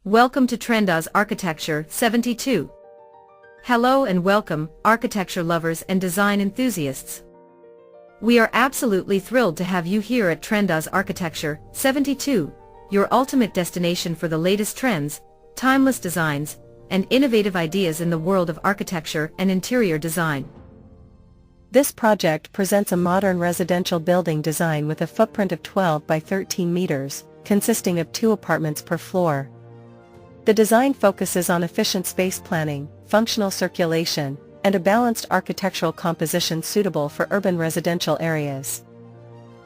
Welcome to Trendas Architecture 72. Hello and welcome, architecture lovers and design enthusiasts. We are absolutely thrilled to have you here at Trendas Architecture 72, your ultimate destination for the latest trends, timeless designs, and innovative ideas in the world of architecture and interior design. This project presents a modern residential building design with a footprint of 12 by 13 meters, consisting of 2 apartments per floor. The design focuses on efficient space planning, functional circulation, and a balanced architectural composition suitable for urban residential areas.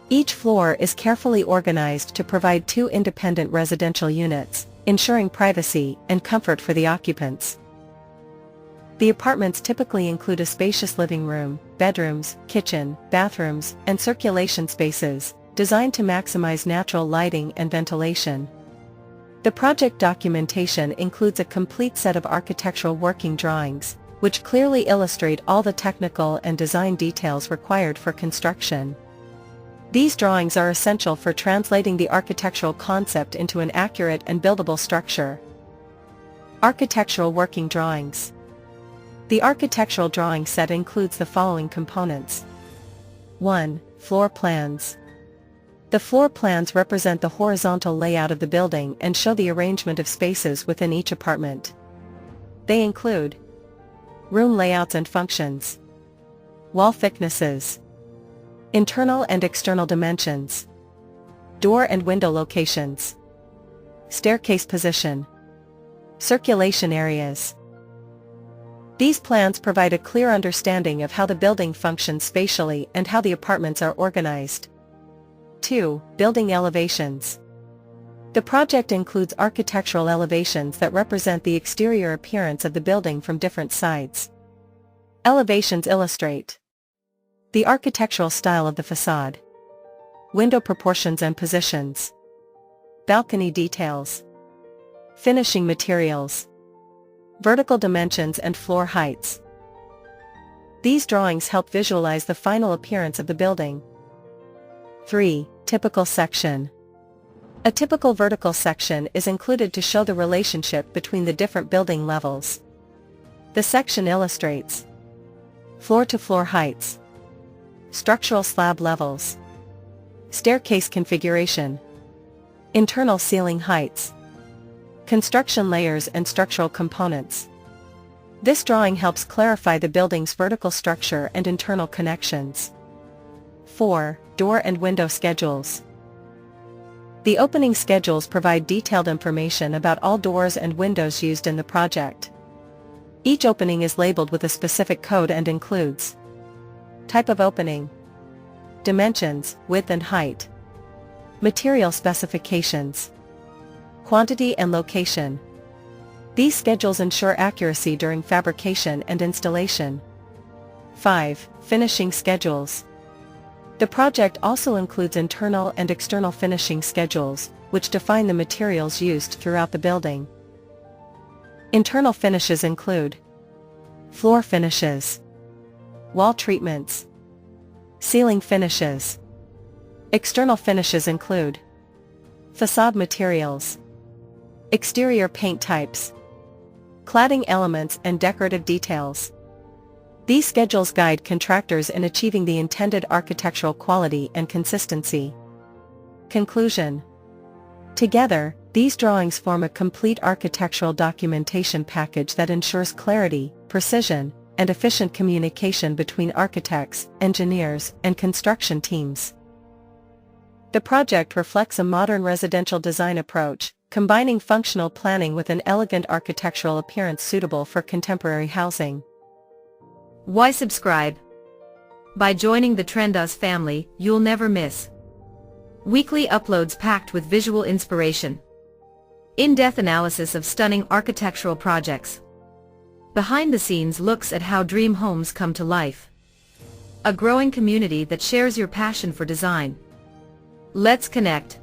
Each floor is carefully organized to provide 2 independent residential units, ensuring privacy and comfort for the occupants. The apartments typically include a spacious living room, bedrooms, kitchen, bathrooms, and circulation spaces, designed to maximize natural lighting and ventilation. The project documentation includes a complete set of architectural working drawings, which clearly illustrate all the technical and design details required for construction. These drawings are essential for translating the architectural concept into an accurate and buildable structure. Architectural working drawings. The architectural drawing set includes the following components. 1. Floor plans. The floor plans represent the horizontal layout of the building and show the arrangement of spaces within each apartment. They include room layouts and functions, wall thicknesses, internal and external dimensions, door and window locations, staircase position, circulation areas. These plans provide a clear understanding of how the building functions spatially and how the apartments are organized. 2. Building elevations. The project includes architectural elevations that represent the exterior appearance of the building from different sides. Elevations illustrate the architectural style of the facade, window proportions and positions, balcony details, finishing materials, vertical dimensions and floor heights. These drawings help visualize the final appearance of the building. 3. Typical section. A typical vertical section is included to show the relationship between the different building levels. The section illustrates floor-to-floor heights, structural slab levels, staircase configuration, internal ceiling heights, construction layers and structural components. This drawing helps clarify the building's vertical structure and internal connections. 4. Door and window schedules. The opening schedules provide detailed information about all doors and windows used in the project. Each opening is labeled with a specific code and includes type of opening, dimensions, width and height, material specifications, quantity and location. These schedules ensure accuracy during fabrication and installation. 5. Finishing schedules. The project also includes internal and external finishing schedules, which define the materials used throughout the building. Internal finishes include floor finishes, wall treatments, ceiling finishes. External finishes include facade materials, exterior paint types, cladding elements and decorative details. These schedules guide contractors in achieving the intended architectural quality and consistency. Conclusion. Together, these drawings form a complete architectural documentation package that ensures clarity, precision, and efficient communication between architects, engineers, and construction teams. The project reflects a modern residential design approach, combining functional planning with an elegant architectural appearance suitable for contemporary housing. Why subscribe? By joining the Trendas family, you'll never miss weekly uploads packed with visual inspiration, in-depth analysis of stunning architectural projects, behind-the-scenes looks at how dream homes come to life, a growing community that shares your passion for design. Let's connect.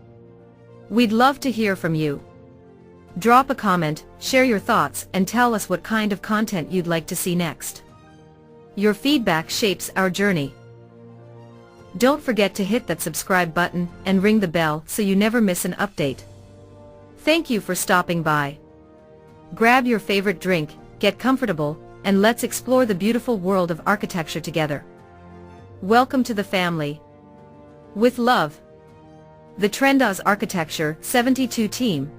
We'd love to hear from you. Drop a comment, share your thoughts, and tell us what kind of content you'd like to see next. Your feedback shapes our journey. Don't forget to hit that subscribe button and ring the bell so you never miss an update. Thank you for stopping by. Grab your favorite drink, get comfortable, and let's explore the beautiful world of architecture together. Welcome to the family. With love. The Trendas Architecture 72 team.